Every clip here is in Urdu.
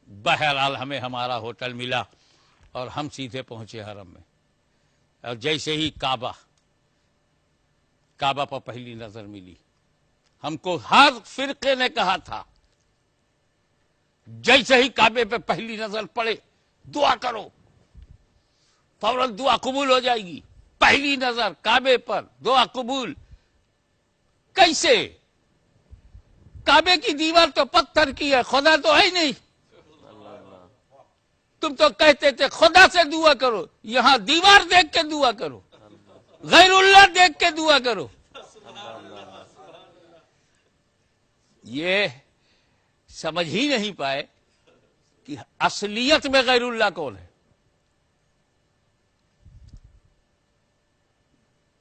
بہرحال ہمیں ہمارا ہوٹل ملا اور ہم سیدھے پہنچے حرم میں. اور جیسے ہی کعبہ پر پہلی نظر ملی، ہم کو ہر فرقے نے کہا تھا جیسے ہی کعبے پہ پہلی نظر پڑے دعا کرو، فوراً دعا قبول ہو جائے گی. پہلی نظر کعبے پر دعا قبول. کیسے؟ کعبے کی دیوار تو پتھر کی ہے، خدا تو ہے ہی نہیں. تم تو کہتے تھے خدا سے دعا کرو، یہاں دیوار دیکھ کے دعا کرو، غیر اللہ دیکھ کے دعا کرو. یہ سمجھ ہی نہیں پائے کہ اصلیت میں غیر اللہ کون ہے.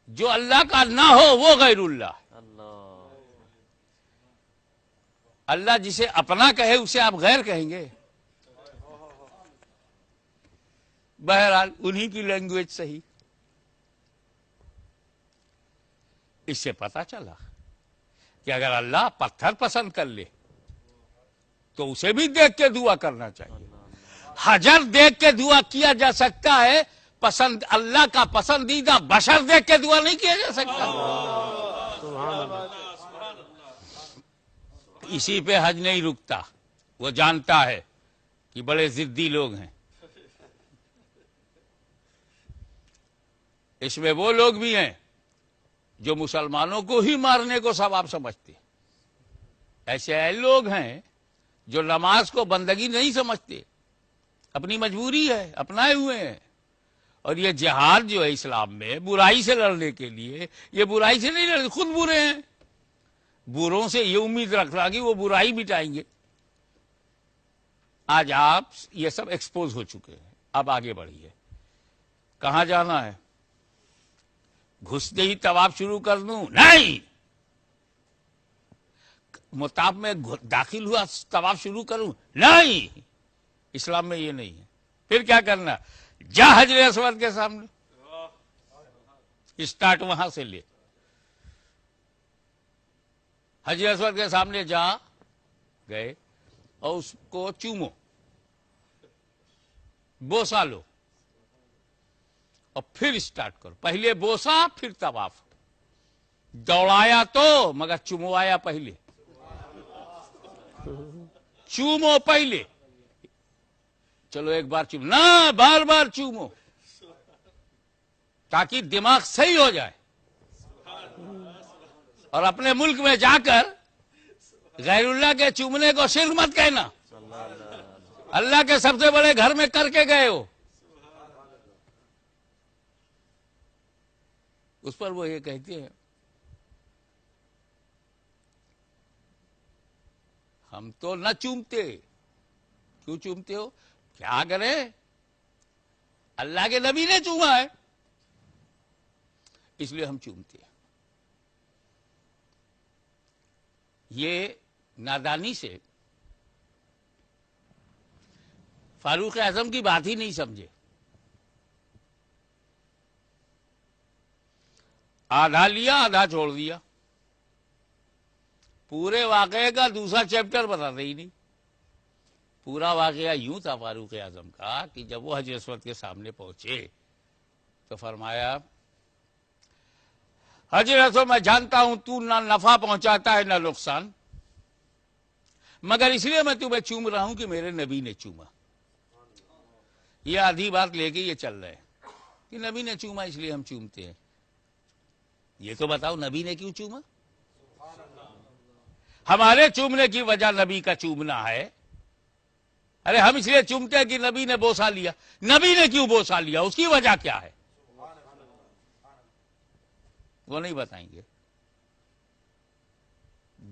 جو اللہ کا نہ ہو وہ غیر اللہ. اللہ جسے اپنا کہے اسے آپ غیر کہیں گے. بہرحال انہی کی لینگویج صحیح. اس سے پتا چلا کہ اگر اللہ پتھر پسند کر لے تو اسے بھی دیکھ کے دعا کرنا چاہیے. حجر دیکھ کے دعا کیا جا سکتا ہے، پسند اللہ کا پسندیدہ بشر دیکھ کے دعا نہیں کیا جا سکتا. اسی پہ حج نہیں رکتا. وہ جانتا ہے کہ بڑے ضدی لوگ ہیں. اس میں وہ لوگ بھی ہیں جو مسلمانوں کو ہی مارنے کو ثواب سمجھتے. ایسے لوگ ہیں جو نماز کو بندگی نہیں سمجھتے، اپنی مجبوری ہے، اپنائے ہوئے ہیں. اور یہ جہاد جو ہے اسلام میں برائی سے لڑنے کے لیے، یہ برائی سے نہیں لڑتے، خود برے ہیں. بروں سے یہ امید رکھنا کہ وہ برائی مٹائیں گے. آج آپ یہ سب ایکسپوز ہو چکے ہیں. اب آگے بڑھیے. کہاں جانا ہے؟ گھستے ہی طواف شروع کر دوں؟ نہیں. مطاف میں داخل ہوا طواف شروع کروں؟ نہیں. اسلام میں یہ نہیں ہے. پھر کیا کرنا؟ جا حجر اسود کے سامنے، اسٹارٹ وہاں سے لے. حجر اسود کے سامنے جا گئے اور اس کو چومو، بوسا لو اور پھر اسٹارٹ کرو. پہلے بوسا پھر طواف. دوڑایا تو مگر چموایا پہلے. چومو پہلے. چلو ایک بار چوم نہ، بار بار چومو تاکہ دماغ صحیح ہو جائے. اور اپنے ملک میں جا کر غیر اللہ کے چومنے کو شرک مت کہنا. اللہ کے سب سے بڑے گھر میں کر کے گئے ہو. اس پر وہ یہ کہتے ہیں ہم تو نہ چومتے. کیوں چومتے ہو؟ کیا کریں، اللہ کے نبی نے چوما ہے اس لیے ہم چومتے ہیں. یہ نادانی سے فاروق اعظم کی بات ہی نہیں سمجھے. آدھا لیا آدھا چھوڑ دیا. پورے واقعے کا دوسرا چیپٹر بتاتے ہی نہیں. پورا واقعہ یوں تھا فاروق اعظم کا کہ جب وہ حجر اسود کے سامنے پہنچے تو فرمایا حجر اسود میں جانتا ہوں تو نہ نفع پہنچاتا ہے نہ نقصان، مگر اس لیے میں تمہیں چوم رہا ہوں کہ میرے نبی نے چوما. یہ آدھی بات لے کے یہ چل رہے ہیں کہ نبی نے چوما اس لیے ہم چومتے ہیں. یہ تو بتاؤ نبی نے کیوں چوما؟ ہمارے چومنے کی وجہ نبی کا چومنا ہے. ارے ہم اس لیے چومتے ہیں کہ نبی نے بوسا لیا. نبی نے کیوں بوسا لیا؟ اس کی وجہ کیا ہے؟ وہ نہیں بتائیں گے.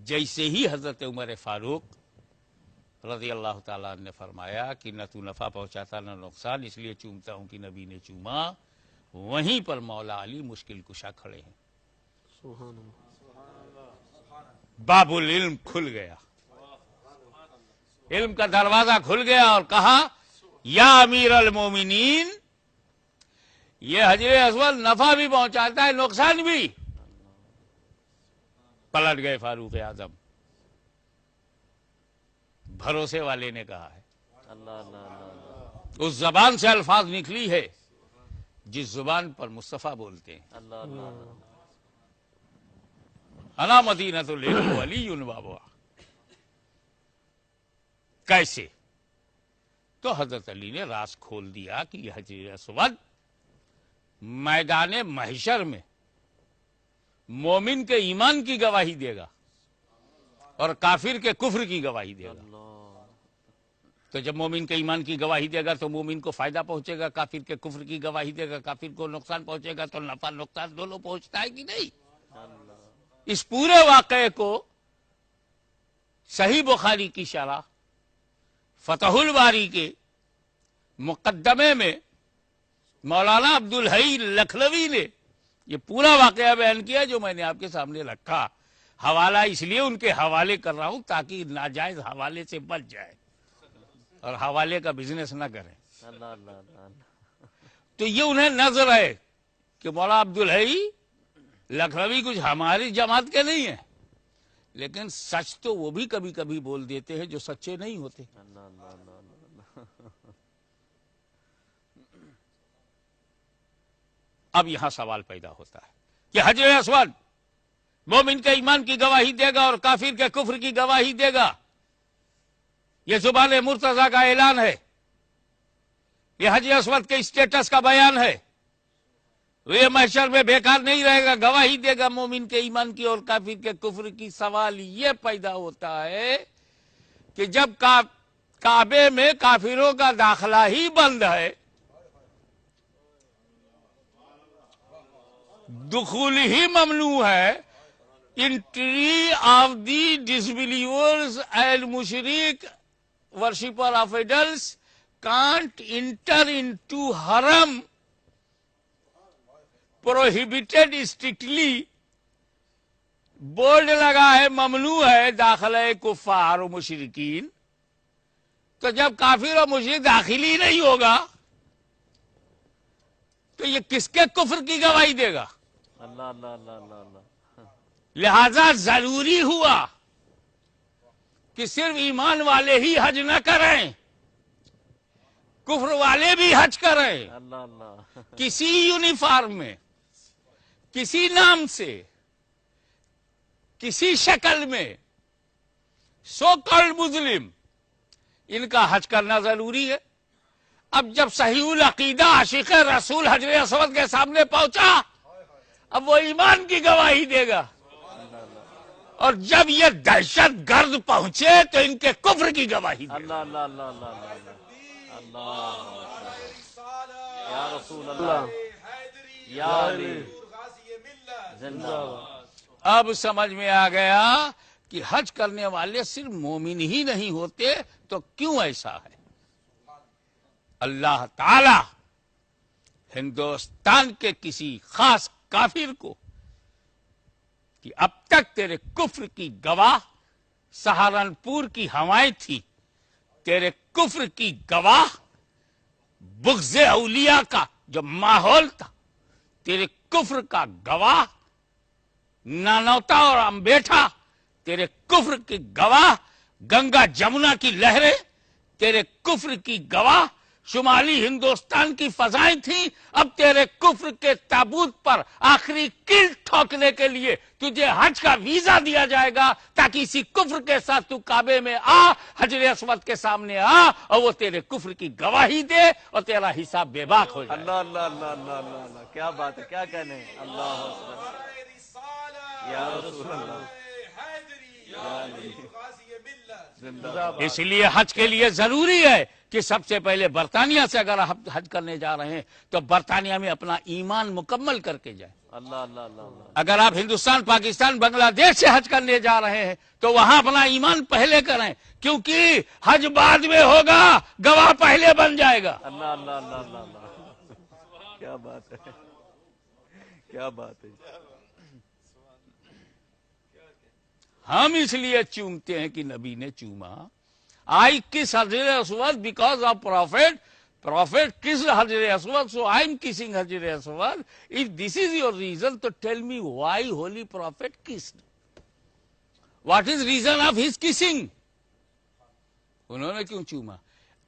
جیسے ہی حضرت عمر فاروق رضی اللہ تعالیٰ نے فرمایا کہ نہ تو نفع پہنچاتا نہ نقصان، اس لیے چومتا ہوں کہ نبی نے چوما، وہیں پر مولا علی مشکل کشا کھڑے ہیں. باب العلم کھل گیا، علم کا دروازہ کھل گیا اور کہا یا امیر المومنین، یہ حجر اسود نفع بھی پہنچاتا ہے نقصان بھی. پلٹ گئے فاروق اعظم. بھروسے والے نے کہا ہے اس زبان سے الفاظ نکلی ہے جس زبان پر مصطفیٰ بولتے ہیں. انا مدینۃ العلم ولی بابا. کیسے؟ تو حضرت علی نے راز کھول دیا کہ یہ حجر اسود میدان محشر میں مومن کے ایمان کی گواہی دے گا اور کافر کے کفر کی گواہی دے گا. تو جب مومن کے ایمان کی گواہی دے گا تو مومن کو فائدہ پہنچے گا، کافر کے کفر کی گواہی دے گا کافر کو نقصان پہنچے گا. تو نفع نقصان دونوں پہنچتا ہے کہ نہیں؟ اس پورے واقعے کو صحیح بخاری کی شرح فتح الباری کے مقدمے میں مولانا عبدالحی لکھنوی نے یہ پورا واقعہ بیان کیا جو میں نے آپ کے سامنے رکھا. حوالہ اس لیے ان کے حوالے کر رہا ہوں تاکہ ناجائز حوالے سے بچ جائے اور حوالے کا بزنس نہ کریں. تو یہ انہیں نظر ہے کہ مولانا عبدالحی لکھنوی کچھ ہماری جماعت کے نہیں ہیں، لیکن سچ تو وہ بھی کبھی کبھی بول دیتے ہیں جو سچے نہیں ہوتے. اب یہاں سوال پیدا ہوتا ہے کہ حجر اسود مومن کے ایمان کی گواہی دے گا اور کافر کے کفر کی گواہی دے گا. یہ زبان مرتضیٰ کا اعلان ہے، یہ حجر اسود کے اسٹیٹس کا بیان ہے. یہ محشر میں بیکار نہیں رہے گا، گواہی دے گا مومن کے ایمان کی اور کافر کے کفر کی. سوال یہ پیدا ہوتا ہے کہ جب کعبے میں کافروں کا داخلہ ہی بند ہے، دخول ہی ممنوع ہے، entry of the disbelievers and مشرک worshipper of idols can't enter into حرم پروہیبیٹڈ اسٹرکٹلی، بورڈ لگا ہے ممنوع ہے داخلہ کفار و مشرکین. تو جب کافر و مشرک داخل ہی نہیں ہوگا تو یہ کس کے کفر کی گواہی دے گا؟ لہذا ضروری ہوا کہ صرف ایمان والے ہی حج نہ کریں، کفر والے بھی حج کریں. کسی یونیفارم میں، کسی نام سے، کسی شکل میں، سو کالڈ مسلم، ان کا حج کرنا ضروری ہے. اب جب صحیح العقیدہ عاشق رسول حجر اسود کے سامنے پہنچا، اب وہ ایمان کی گواہی دے گا، اور جب یہ دہشت گرد پہنچے تو ان کے کفر کی گواہی دے گا. یا رسول اللہ، یا علی. اب سمجھ میں آ گیا کہ حج کرنے والے صرف مومن ہی نہیں ہوتے. تو کیوں ایسا ہے؟ اللہ تعالی ہندوستان کے کسی خاص کافر کو کہ اب تک تیرے کفر کی گواہ سہارنپور کی ہوائیں تھی، تیرے کفر کی گواہ بغض اولیاء کا جو ماحول تھا، تیرے کفر کا گواہ نانوتا اور امبیٹھا، تیرے کفر کی گواہ گنگا جمنا کی لہریں، تیرے کفر کی گواہ شمالی ہندوستان کی فضائیں تھیں. اب تیرے کفر کے تابوت پر آخری کیل ٹھوکنے کے لیے تجھے حج کا ویزا دیا جائے گا تاکہ اسی کفر کے ساتھ تو کعبے میں آ، حجر اسود کے سامنے آ، اور وہ تیرے کفر کی گواہی دے اور تیرا حساب بے باک ہو جائے. اللہ اللہ اللہ اللہ اللہ اللہ، کیا بات ہے، کیا کہنے. اللہ اکبر. یا رسول اللہ، اس لیے حج کے لیے ضروری ہے کہ سب سے پہلے برطانیہ سے اگر آپ حج کرنے جا رہے ہیں تو برطانیہ میں اپنا ایمان مکمل کر کے جائیں. اللہ اللہ اللہ اللہ. اگر آپ ہندوستان، پاکستان، بنگلہ دیش سے حج کرنے جا رہے ہیں تو وہاں اپنا ایمان پہلے کریں، کیونکہ حج بعد میں ہوگا، گواہ پہلے بن جائے گا. اللہ اللہ اللہ اللہ اللہ، کیا بات ہے، کیا بات ہے. ہم اس لیے چومتے ہیں کہ نبی نے چوما. آئی کس حجر اسود بیکاز آف پروفیٹ کس حجر اسود, so I am kissing حجر اسود. If this is your reason, to tell me why holy prophet kissed. What is reason of his kissing? انہوں نے کیوں چوما؟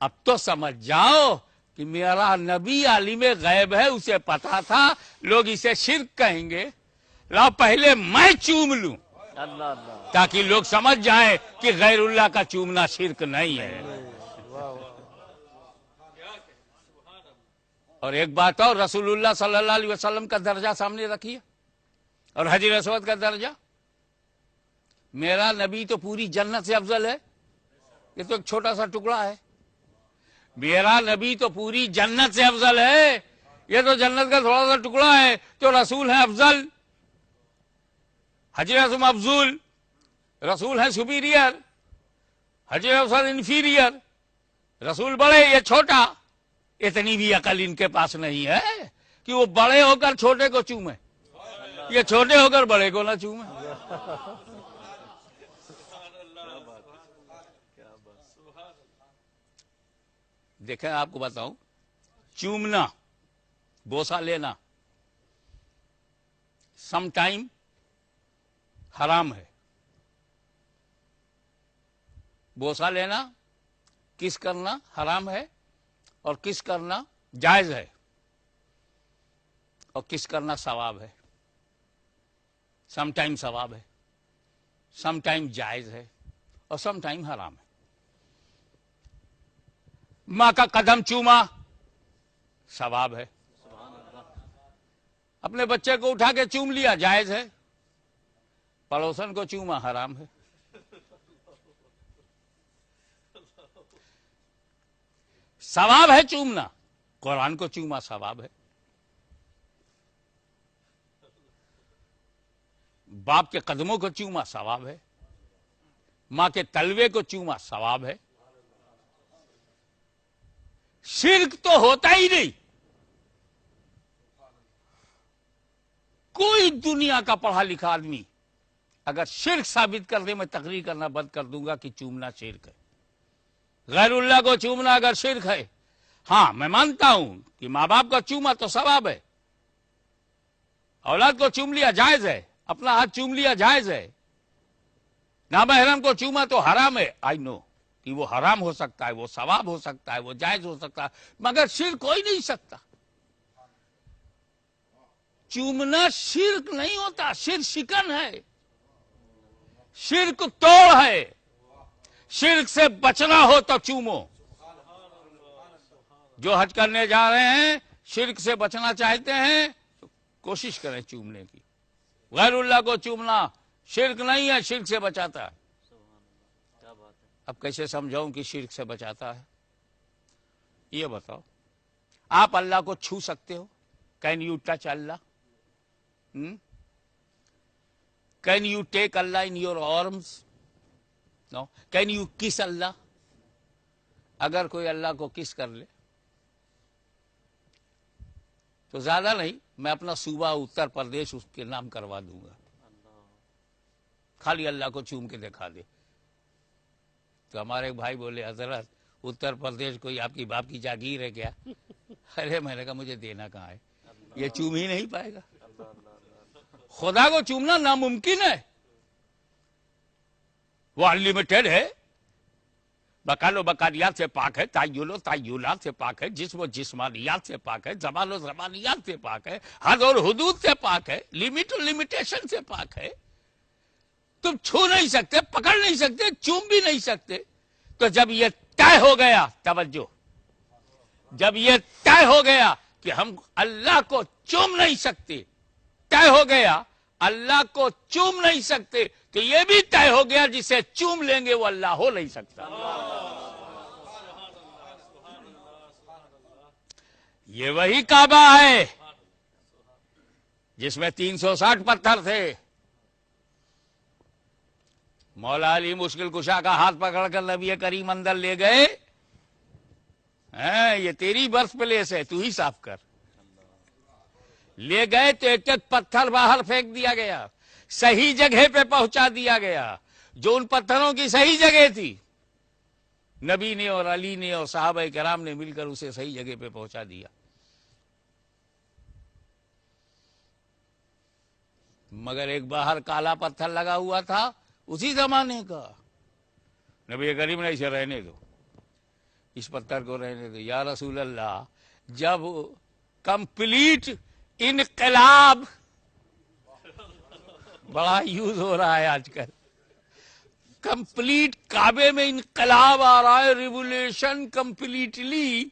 اب تو سمجھ جاؤ کہ میرا نبی عالم غیب ہے, اسے پتا تھا لوگ اسے شرک کہیں گے, لاؤ پہلے میں چوم لوں اللہ اللہ. تاکہ لوگ سمجھ جائیں کہ غیر اللہ کا چومنا شرک نہیں ہے. اور ایک بات اور, رسول اللہ صلی اللہ علیہ وسلم کا درجہ سامنے رکھیے اور حجر اسود کا درجہ. میرا نبی تو پوری جنت سے افضل ہے, یہ تو ایک چھوٹا سا ٹکڑا ہے. میرا نبی تو پوری جنت سے افضل ہے, یہ تو جنت کا تھوڑا سا ٹکڑا ہے. تو رسول ہیں افضل, حجر اسود افضل, رسول ہیں سپیریئر, حجر اسود انفیریئر. رسول بڑے, یہ چھوٹا. اتنی بھی عقل ان کے پاس نہیں ہے کہ وہ بڑے ہو کر چھوٹے کو چومے, یہ چھوٹے ہو کر بڑے کو نہ چومے. دیکھیں آپ کو بتاؤں, چومنا, بوسہ لینا سم ٹائم حرام ہے. بوسہ لینا, کس کرنا حرام ہے, اور کس کرنا جائز ہے, اور کس کرنا ثواب ہے. سم ٹائم ثواب ہے, سم ٹائم جائز ہے, اور سم ٹائم حرام ہے. ماں کا قدم چوما ثواب ہے, اپنے بچے کو اٹھا کے چوم لیا جائز ہے, پڑوسن کو چوما حرام ہے. ثواب ہے چومنا, قرآن کو چوما ثواب ہے. باپ کے قدموں کو چوما ثواب ہے, ماں کے تلوے کو چوما ثواب ہے. شرک تو ہوتا ہی نہیں. کوئی دنیا کا پڑھا لکھا آدمی اگر شرک ثابت کر دے, میں تقریر کرنا بند کر دوں گا کہ چومنا شرک ہے. غیر اللہ کو چومنا اگر شرک ہے, ہاں میں مانتا ہوں کہ ماں باپ کا چوما تو ثواب ہے, اولاد کو چوم لیا جائز ہے, اپنا ہاتھ چوم لیا جائز ہے, نامحرم کو چوما تو حرام ہے. آئی نو کہ وہ حرام ہو سکتا ہے, وہ ثواب ہو سکتا ہے, وہ جائز ہو سکتا ہے, مگر شرک ہو ہی نہیں سکتا. چومنا شرک نہیں ہوتا, شرک شکن ہے, شرک توڑ ہے. شرک سے بچنا ہو تو چومو. جو حج کرنے جا رہے ہیں شرک سے بچنا چاہتے ہیں تو کوشش کریں چومنے کی. غیر اللہ کو چومنا شرک نہیں ہے, شرک سے بچاتا ہے. کیا بات ہے. اب کیسے سمجھاؤں کہ شرک سے بچاتا ہے؟ یہ بتاؤ, آپ اللہ کو چھو سکتے ہو؟ Can you touch Allah? Can you take Allah in your arms? No. Can you kiss Allah? اگر کوئی اللہ کو کس کر لے تو زیادہ نہیں, میں اپنا صوبہ اتر پردیش اس کے نام کروا دوں گا, خالی اللہ کو چوم کے دکھا دے. تو ہمارے بھائی بولے, حضرت اتر پردیش کوئی آپ کی باپ کی جاگیر ہے کیا؟ ارے میں نے کہا مجھے دینا کہاں ہے, یہ چوم ہی نہیں پائے گا. خدا کو چومنا ناممکن ہے, وہ انلمیٹڈ ہے, بکال و بکالیات سے پاک ہے, تعیل و تعیلات سے پاک ہے, جسم و جسمانیات سے پاک ہے, زبان و زبانیات سے پاک ہے, حد اور حدود سے پاک ہے, لمٹ اور لمیٹیشن سے پاک ہے. تم چھو نہیں سکتے, پکڑ نہیں سکتے, چوم بھی نہیں سکتے. تو جب یہ طے ہو گیا, توجہ, جب یہ طے ہو گیا کہ ہم اللہ کو چوم نہیں سکتے, طے ہو گیا اللہ کو چوم نہیں سکتے, تو یہ بھی طے ہو گیا جسے چوم لیں گے وہ اللہ ہو نہیں سکتا. یہ وہی کعبہ ہے جس میں 360 پتھر تھے. مولا علی مشکل کشا کا ہاتھ پکڑ کر نبی کریم اندر لے گئے, یہ تیری برتھ پلیس ہے, تو ہی صاف کر. لے گئے تو ایک ایک پتھر باہر پھینک دیا گیا, صحیح جگہ پہ پہنچا دیا گیا. جو ان پتھروں کی صحیح جگہ تھی, نبی نے اور علی نے اور صحابہ کرام نے مل کر اسے صحیح جگہ پہ پہنچا دیا. مگر ایک باہر کالا پتھر لگا ہوا تھا اسی زمانے کا. نبی کریم نے اسے رہنے دو, اس پتھر کو رہنے دو. یا رسول اللہ جب کمپلیٹ انقلاب بڑا یوز ہو رہا ہے آج کل, کمپلیٹ کعبے میں انقلاب آ رہا ہے, revolution completely,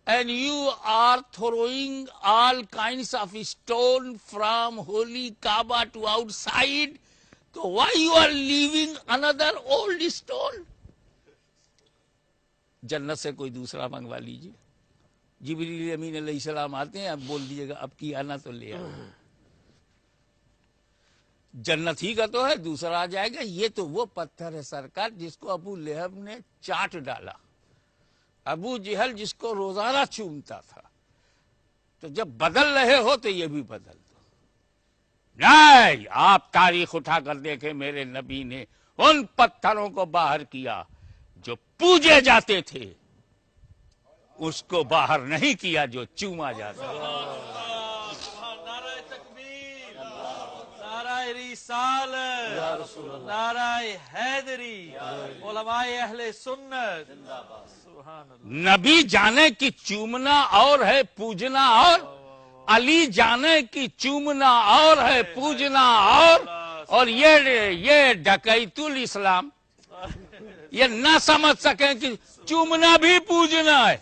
and you are throwing all kinds of stone from holy Kaaba to outside, so why you are leaving another old stone? جنت سے کوئی دوسرا منگوا لیجیے. جبریل امین علیہ السلام آتے ہیں, اب بول دیجیے گا اب کی آنا تو لے آنا. جنت ہی کا تو ہے, دوسرا آ جائے گا. یہ تو وہ پتھر ہے سرکار جس کو ابو لہب نے چاٹ ڈالا. ابو جہل جس کو روزانہ چومتا تھا, تو جب بدل رہے ہو تو یہ بھی بدل دو. نہیں, آپ تاریخ اٹھا کر دیکھیں, میرے نبی نے ان پتھروں کو باہر کیا جو پوجے جاتے تھے, اس کو باہر نہیں کیا جو چوما جاتا تھا. نعرہ تکبیر, نعرہ رسالت, نعرہ حیدری, علماء اہل سنت. سبحان اللہ. نبی جانے کی چومنا اور ہے پوجنا اور, علی جانے کی چومنا اور ہے پوجنا اور یہ ڈکیت الاسلام یہ نہ سمجھ سکیں کہ چومنا بھی پوجنا ہے.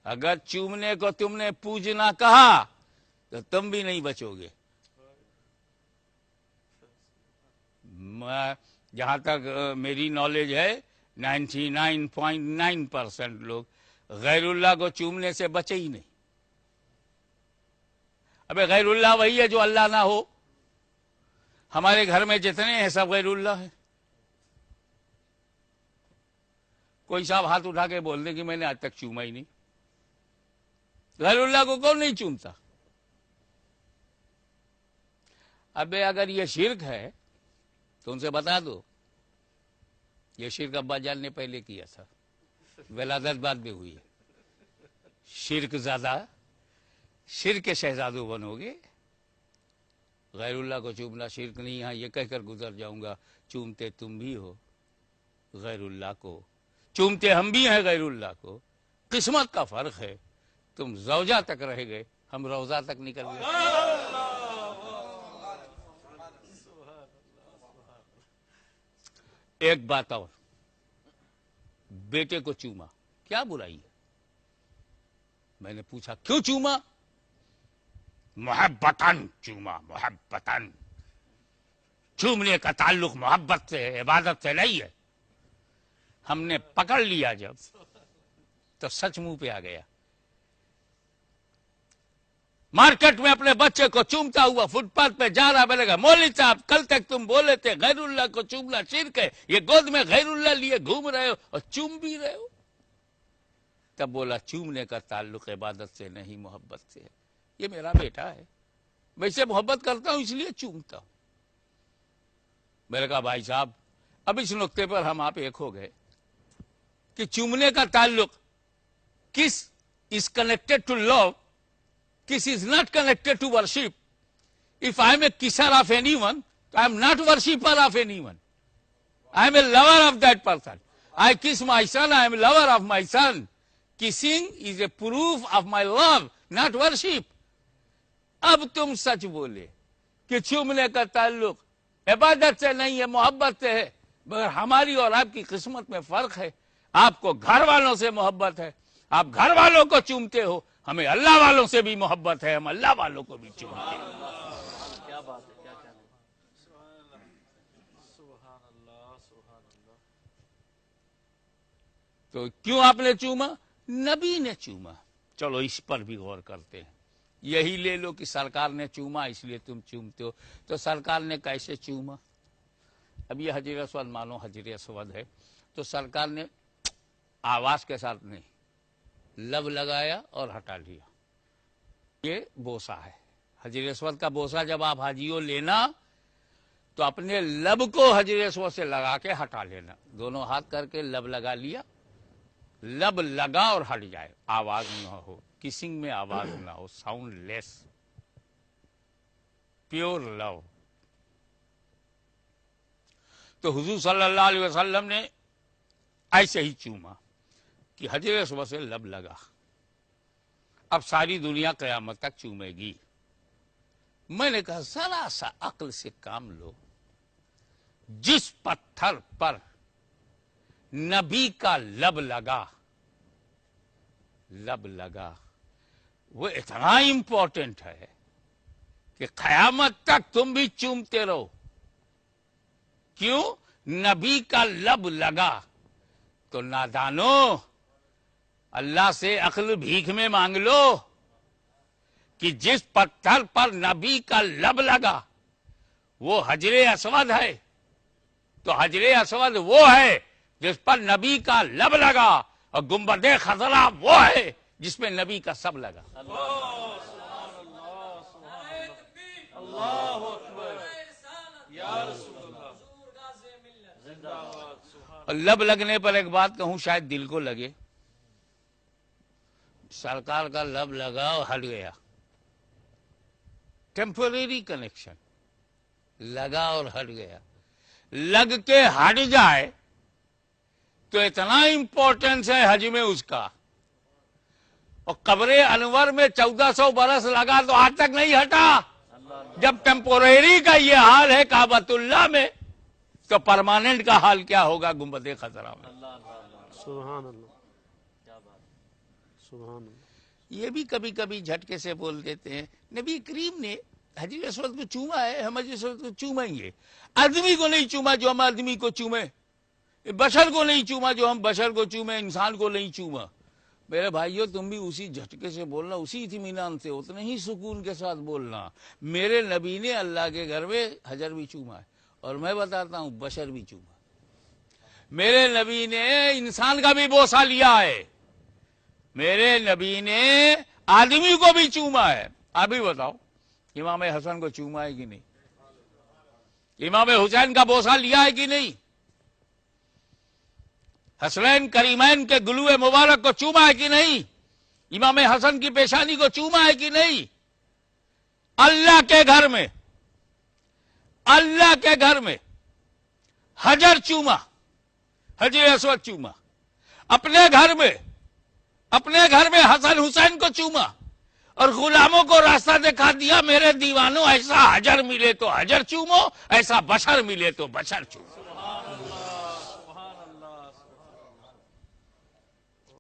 اگر چومنے کو تم نے پوجنا کہا تو تم بھی نہیں بچو گے. جہاں تک میری نالج ہے 99.9% لوگ غیر اللہ کو چومنے سے بچے ہی نہیں. ابے غیر اللہ وہی ہے جو اللہ نہ ہو. ہمارے گھر میں جتنے ہیں سب غیر اللہ ہیں. کوئی صاحب ہاتھ اٹھا کے بول دے کہ میں نے آج تک چوما ہی نہیں. غیر اللہ کو کون نہیں چومتا؟ ابے اگر یہ شرک ہے تو ان سے بتا دو, یہ شرک ابا جان نے پہلے کیا تھا, ولادت بعد میں ہوئی ہے. شرک زیادہ, شرک کے شہزادوں بنو گے. غیر اللہ کو چومنا شرک نہیں. ہاں یہ کہہ کر گزر جاؤں گا, چومتے تم بھی ہو غیر اللہ کو, چومتے ہم بھی ہیں غیر اللہ کو. قسمت کا فرق ہے. تم زوجہ تک رہ گئے, ہم روزہ تک نکل گئے. ایک بات اور, بیٹے کو چوما, کیا برائی ہے؟ میں نے پوچھا کیوں چوما؟ محبتاً چوما, محبتاً. چومنے کا تعلق محبت سے ہے, عبادت سے نہیں ہے. ہم نے پکڑ لیا جب تو سچ منہ پہ آ گیا. مارکیٹ میں اپنے بچے کو چومتا ہوا فٹ پاتھ پہ جا رہا, بولے گا مولوی صاحب کل تک تم بولے تھے غیر اللہ کو چومنا شرک ہے, یہ گود میں غیر اللہ لیے گھوم رہے ہو اور چوم بھی رہے ہو. تب بولا چومنے کا تعلق عبادت سے نہیں محبت سے ہے. یہ میرا بیٹا ہے, میں اسے محبت کرتا ہوں اس لیے چومتا ہوں. میں نے کہا بھائی صاحب اب اس نقطے پر ہم آپ ایک ہو گئے کہ چومنے کا تعلق کس is connected to love, kiss is not connected to worship. If I am a kisser of anyone, I am not worshipper of anyone. I am a lover of that person. I kiss my son, I am a lover of my son. Kissing is a proof of my love, not worship. اب تم سچ بولے کہ چومنے کا تعلق عبادت سے نہیں ہے محبت سے ہے, مگر ہماری اور آپ کی قسمت میں فرق ہے. آپ کو گھر والوں سے محبت ہے, آپ گھر والوں کو چومتے ہو. ہمیں اللہ والوں سے بھی محبت ہے, ہم اللہ والوں کو بھی چومتے ہیں. کیا بات ہے, کیا کہنا ہے. سبحان اللہ, سبحان اللہ. تو کیوں آپ نے چوما؟ نبی نے چوما. چلو اس پر بھی غور کرتے ہیں. یہی لے لو کہ سرکار نے چوما اس لیے تم چومتے ہو. تو سرکار نے کیسے چوما؟ اب یہ حجر اسود مانو حجر اسود ہے, تو سرکار نے آواز کے ساتھ نہیں, لب لگایا اور ہٹا لیا. یہ بوسا ہے. حجر اسود کا بوسا جب آپ حاجیوں لینا تو اپنے لب کو حجر اسود سے لگا کے ہٹا لینا. دونوں ہاتھ کر کے لب لگا لیا, لب لگا اور ہٹ جائے, آواز نہ ہو. کسنگ میں آواز نہ ہو, ساؤنڈ لیس, پیور لو. تو حضور صلی اللہ علیہ وسلم نے ایسے ہی چوما. کہ حجر اسود سے لب لگا، اب ساری دنیا قیامت تک چومے گی۔ میں نے کہا ذرا سا عقل سے کام لو، جس پتھر پر نبی کا لب لگا وہ اتنا امپورٹنٹ ہے کہ قیامت تک تم بھی چومتے رہو۔ کیوں؟ نبی کا لب لگا۔ تو نادانو، اللہ سے عقل بھیک میں مانگ لو کہ جس پتھر پر نبی کا لب لگا وہ حجر اسود ہے، تو حجر اسود وہ ہے جس پر نبی کا لب لگا، اور گنبد خضرا وہ ہے جس میں نبی کا سب لگا۔ اور لب لگنے پر ایک بات کہوں، شاید دل کو لگے، سرکار کا لب لگا اور ہٹ گیا، ٹیمپوریری کنیکشن، لگا اور ہٹ گیا۔ لگ کے ہٹ جائے تو اتنا امپورٹنس ہے حج میں اس کا، اور قبر انور میں 1400 برس لگا تو آج تک نہیں ہٹا۔ جب ٹیمپوریری کا یہ حال ہے کعبۃ اللہ میں، تو پرماننٹ کا حال کیا ہوگا گنبد خضرا میں؟ سبحان اللہ، سبحان اللہ۔ یہ بھی کبھی کبھی جھٹکے سے بول دیتے ہیں نبی کریم نے حجر اسود کو چوما ہے، ہم حجر اسود کو چومیں گے۔ آدمی کو نہیں چوما جو ہم آدمی کو چومیں، بشر کو نہیں چوما جو ہم بشر کو چومیں، انسان کو نہیں چوما۔ میرے بھائیو، تم بھی اسی جھٹکے سے بولنا، اسی اطمینان سے، اتنے ہی سکون کے ساتھ بولنا۔ میرے نبی نے اللہ کے گھر میں حجر بھی چوما ہے، اور میں بتاتا ہوں بشر بھی چوما۔ میرے نبی نے انسان کا بھی بوسہ لیا ہے، میرے نبی نے آدمی کو بھی چوما ہے۔ آپ ہی بتاؤ، امام حسن کو چوما ہے کہ نہیں؟ امام حسین کا بوسہ لیا ہے کہ نہیں؟ حسنین کریمین کے گلوئے مبارک کو چوما ہے کہ نہیں؟ امام حسن کی پیشانی کو چوما ہے کہ نہیں؟ اللہ کے گھر میں، اللہ کے گھر میں حجر چوما، حجر اسود چوما۔ اپنے گھر میں حسن حسین کو چوما، اور غلاموں کو راستہ دکھا دیا، میرے دیوانوں ایسا حجر ملے تو حجر چومو، ایسا بشر ملے تو بشر چومو۔